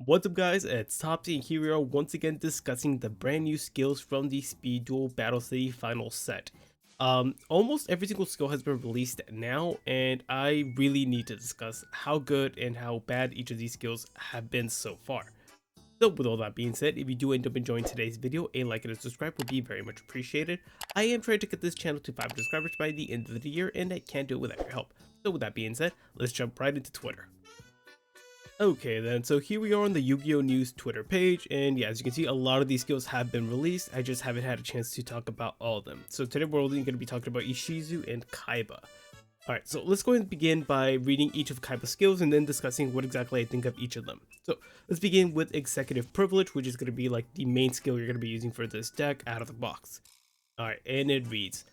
What's up guys, it's Topsy and here we are once again discussing the brand new skills from the SpeedDuel Battle City final set. Almost every single skill has been released now, and I really need to discuss how good and how bad each of these skills have been so far. So with all that being said, if you do end up enjoying today's video, a like and a subscribe would be very much appreciated. I am trying to get this channel to 500 subscribers by the end of the year, and I can't do it without your help. So with that being said, let's jump right into Twitter. Okay then, so here we are on the Yu-Gi-Oh! News Twitter page, and yeah, as you can see, a lot of these skills have been released. I just haven't had a chance to talk about all of them. So today we're only going to be talking about Ishizu and Kaiba. Alright, so let's go ahead and begin by reading each of Kaiba's skills and then discussing what exactly I think of each of them. So let's begin with Executive Privilege, which is going to be like the main skill you're going to be using for this deck out of the box. Alright, and it reads,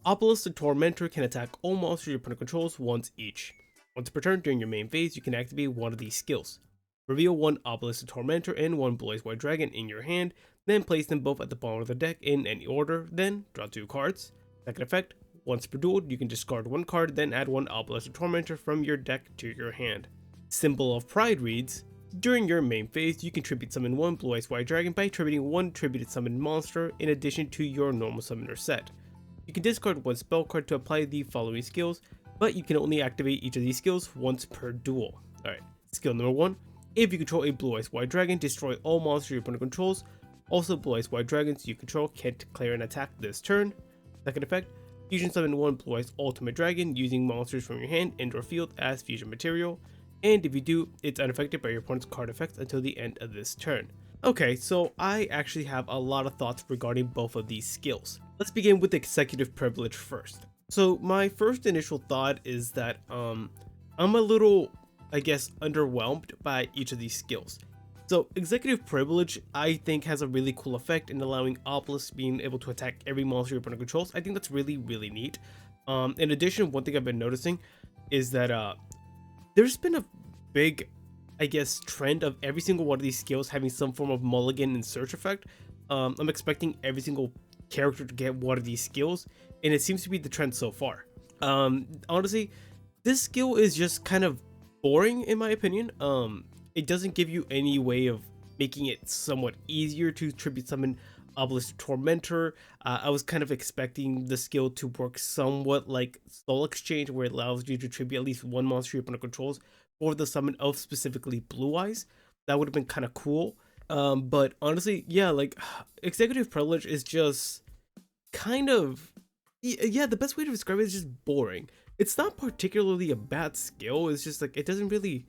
Obelisk the Tormentor can attack all monsters your opponent controls once each. Once per turn during your main phase, you can activate one of these skills. Reveal one Obelisk the Tormentor and one Blue Eyes White Dragon in your hand, then place them both at the bottom of the deck in any order, then draw 2 cards. Second effect, once per duel, you can discard 1 card, then add 1 Obelisk the Tormentor from your deck to your hand. Symbol of Pride reads, during your main phase, you can tribute summon 1 Blue Eyes White Dragon by tributing 1 tributed summoned monster in addition to your normal summoner set. You can discard 1 spell card to apply the following skills, but you can only activate each of these skills once per duel. Alright, skill number 1. If you control a Blue Eyes White Dragon, destroy all monsters your opponent controls. Also, Blue Eyes White Dragons you control can't declare an attack this turn. Second effect, fusion summon 1 Blue Eyes Ultimate Dragon using monsters from your hand and or field as fusion material. And if you do, it's unaffected by your opponent's card effects until the end of this turn. Okay, so I actually have a lot of thoughts regarding both of these skills. Let's begin with Executive Privilege first. So my first initial thought is that I'm a little, I guess, underwhelmed by each of these skills. So Executive Privilege, I think, has a really cool effect in allowing Obelisk being able to attack every monster your opponent controls. I think that's really, really neat. In addition, one thing I've been noticing is that there's been a big, I guess, trend of every single one of these skills having some form of mulligan and search effect. I'm expecting every single character to get one of these skills, and it seems to be the trend so far. Honestly, this skill is just kind of boring in my opinion. It doesn't give you any way of making it somewhat easier to tribute summon Obelisk Tormentor. I was kind of expecting the skill to work somewhat like Soul Exchange, where it allows you to tribute at least 1 monster your opponent controls for the summon of specifically Blue Eyes. That would have been kind of cool. But honestly, yeah, like Executive Privilege is just kind of, yeah, the best way to describe it is just boring. It's not particularly a bad skill, it's just like it doesn't really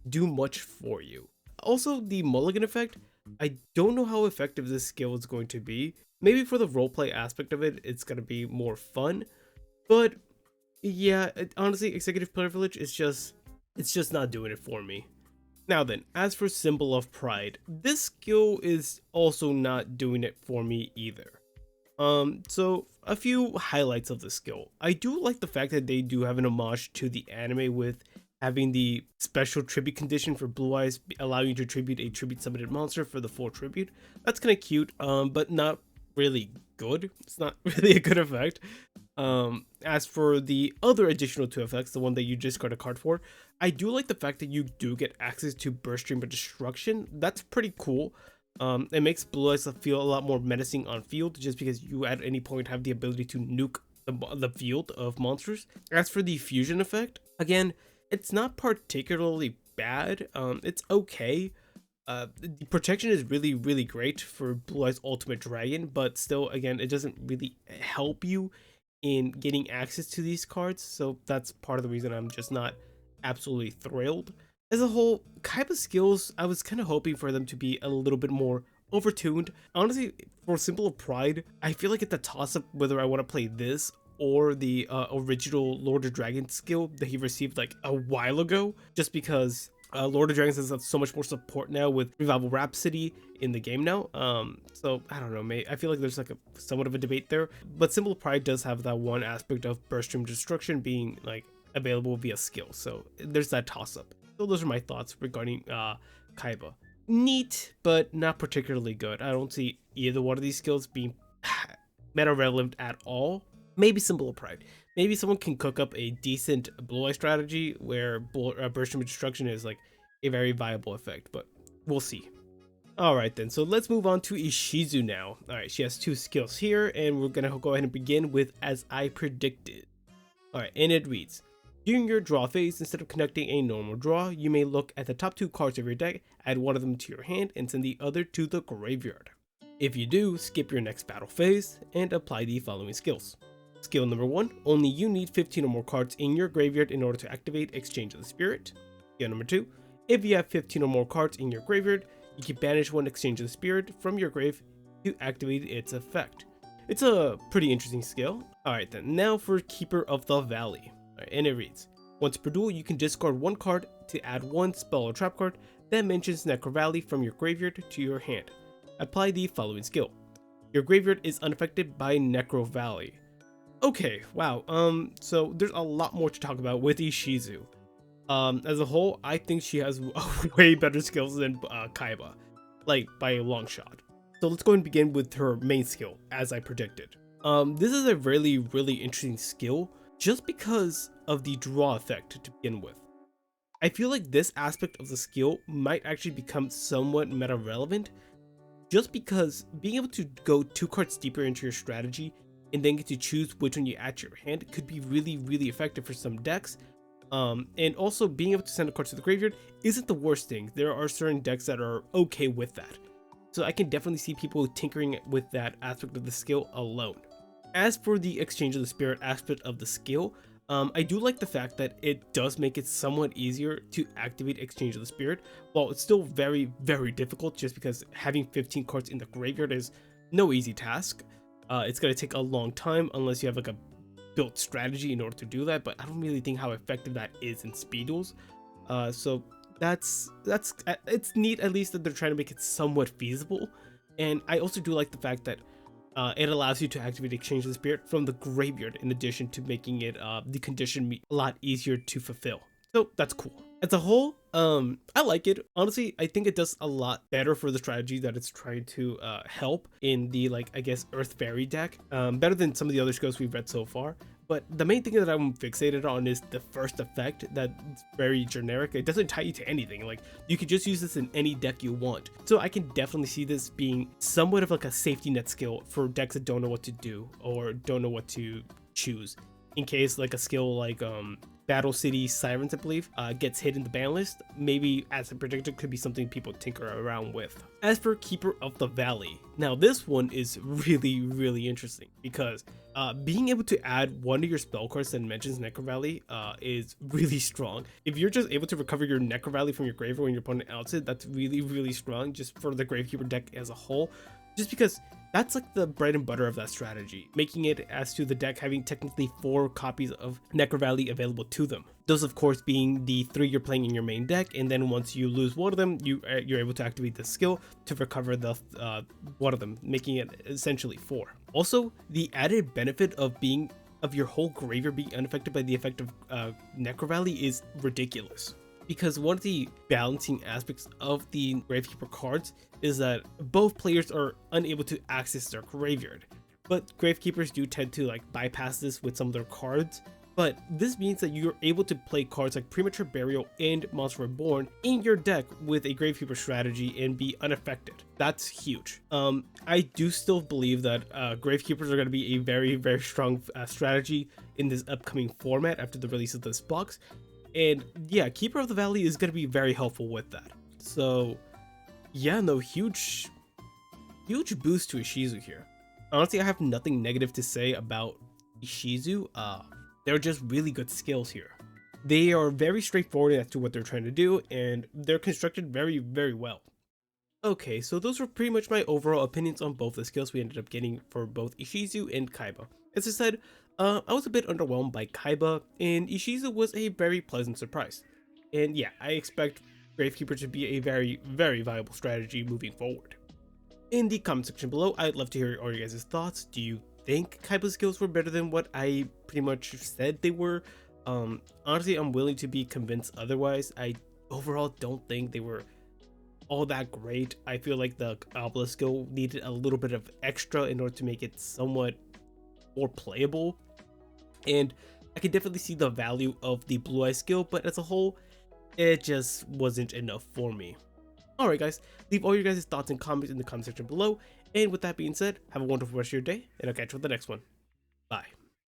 do much for you. Also, the mulligan effect, I don't know how effective this skill is going to be. Maybe for the roleplay aspect of it, it's going to be more fun, but yeah, honestly, Executive Privilege is just, it's just not doing it for me. Now then, as for Symbol of Pride, this skill is also not doing it for me either. So a few highlights of the skill. I do like the fact that they do have an homage to the anime with having the special tribute condition for Blue Eyes, allowing you to tribute a tribute summoned monster for the full tribute. That's kind of cute, but not really good. It's not really a good effect. As for the other additional 2 effects, the one that you discard a card for, I do like the fact that you do get access to Burst Stream of Destruction. That's pretty cool. It makes Blue Eyes feel a lot more menacing on field, just because you at any point have the ability to nuke the field of monsters. As for the fusion effect, again, it's not particularly bad. It's okay. The protection is really, really great for Blue Eyes Ultimate Dragon, but still, again, it doesn't really help you in getting access to these cards, so that's part of the reason I'm just not absolutely thrilled. As a whole, Kaiba's skills, I was kind of hoping for them to be a little bit more overtuned. Honestly, for Symbol of Pride, I feel like it's a toss-up whether I want to play this or the original Lord of Dragons skill that he received like a while ago, just because Lord of Dragons has so much more support now with Revival Rhapsody in the game now. So I don't know, mate. I feel like there's like a somewhat of a debate there, but Symbol of Pride does have that one aspect of Burst Stream Destruction being like available via skill, so there's that toss-up. So those are my thoughts regarding Kaiba. Neat, but not particularly good. I don't see either one of these skills being meta relevant at all. Maybe Symbol of Pride. Maybe someone can cook up a decent Blue Eye strategy where Burst of Destruction is like a very viable effect, but We'll see. Alright then, so let's move on to Ishizu now. Alright, she has 2 skills here, and we're gonna go ahead and begin with As I Predicted. Alright, and it reads, during your draw phase, instead of conducting a normal draw, you may look at the top 2 cards of your deck, add one of them to your hand, and send the other to the graveyard. If you do, skip your next battle phase, and apply the following skills. Skill number 1, only you need 15 or more cards in your graveyard in order to activate Exchange of the Spirit. Skill number 2, if you have 15 or more cards in your graveyard, you can banish one Exchange of the Spirit from your grave to activate its effect. It's a pretty interesting skill. Alright then, now for Keeper of the Valley. Alright, and it reads, once per duel, you can discard one card to add one spell or trap card that mentions Necro Valley from your graveyard to your hand. Apply the following skill. Your graveyard is unaffected by Necro Valley. Okay, wow, so there's a lot more to talk about with Ishizu. As a whole, I think she has way better skills than Kaiba, like by a long shot. So let's go and begin with her main skill, As I Predicted. This is a really interesting skill just because of the draw effect to begin with. I feel like this aspect of the skill might actually become somewhat meta relevant just because being able to go 2 cards deeper into your strategy and then get to choose which one you add to your hand could be really effective for some decks. And also being able to send a card to the graveyard isn't the worst thing. There are certain decks that are okay with that. So I can definitely see people tinkering with that aspect of the skill alone. As for the Exchange of the Spirit aspect of the skill, I do like the fact that it does make it somewhat easier to activate Exchange of the Spirit, while it's still very difficult just because having 15 cards in the graveyard is no easy task. It's going to take a long time unless you have like a built strategy in order to do that, but I don't really think how effective that is in SpeedDuels. So that's it's neat at least that they're trying to make it somewhat feasible. And I also do like the fact that it allows you to activate Exchange of the Spirit from the graveyard in addition to making it the condition a lot easier to fulfill. So that's cool. As a whole, I like it. Honestly, I think it does a lot better for the strategy that it's trying to help in the, like, I guess, Earth Fairy deck. Better than some of the other skills we've read so far. But the main thing that I'm fixated on is the first effect that's very generic. It doesn't tie you to anything. Like, you could just use this in any deck you want. So I can definitely see this being somewhat of like a safety net skill for decks that don't know what to do or don't know what to choose. In case like a skill like Battle City Sirens, I believe, gets hit in the ban list, maybe As I Predicted could be something people tinker around with. As for Keeper of the Valley, now this one is really interesting because being able to add one of your spell cards that mentions Necro Valley is really strong. If you're just able to recover your Necro Valley from your graveyard when your opponent outs it, that's really strong just for the Gravekeeper deck as a whole, just because that's like the bread and butter of that strategy, making it as to the deck having technically 4 copies of Necro Valley available to them. Those of course being the 3 you're playing in your main deck, and then once you lose one of them, you're able to activate the skill to recover the one of them, making it essentially 4. Also, the added benefit of your whole graveyard being unaffected by the effect of Necro Valley is ridiculous. Because one of the balancing aspects of the Gravekeeper cards is that both players are unable to access their graveyard, but Gravekeepers do tend to like bypass this with some of their cards. But this means that you're able to play cards like Premature Burial and Monster Reborn in your deck with a Gravekeeper strategy and be unaffected. That's huge. I do still believe that Gravekeepers are going to be a very strong strategy in this upcoming format after the release of this box. And yeah, Keeper of the Valley is going to be very helpful with that. So yeah, no, huge boost to Ishizu here. Honestly, I have nothing negative to say about Ishizu. They're just really good skills here. They are very straightforward as to what they're trying to do, and they're constructed very well. Okay, so those were pretty much my overall opinions on both the skills we ended up getting for both Ishizu and Kaiba. As I said, I was a bit underwhelmed by Kaiba, and Ishizu was a very pleasant surprise. And yeah, I expect Gravekeeper to be a very viable strategy moving forward. In the comment section below, I'd love to hear all your guys' thoughts. Do you think Kaiba's skills were better than what I pretty much said they were? Honestly, I'm willing to be convinced otherwise. I overall don't think they were all that great. I feel like the Obelisk skill needed a little bit of extra in order to make it somewhat more playable, and I can definitely see the value of the Blue Eye skill, but as a whole, it just wasn't enough for me. Alright guys, leave all your guys' thoughts and comments in the comment section below, and with that being said, have a wonderful rest of your day, and I'll catch you on the next one. Bye.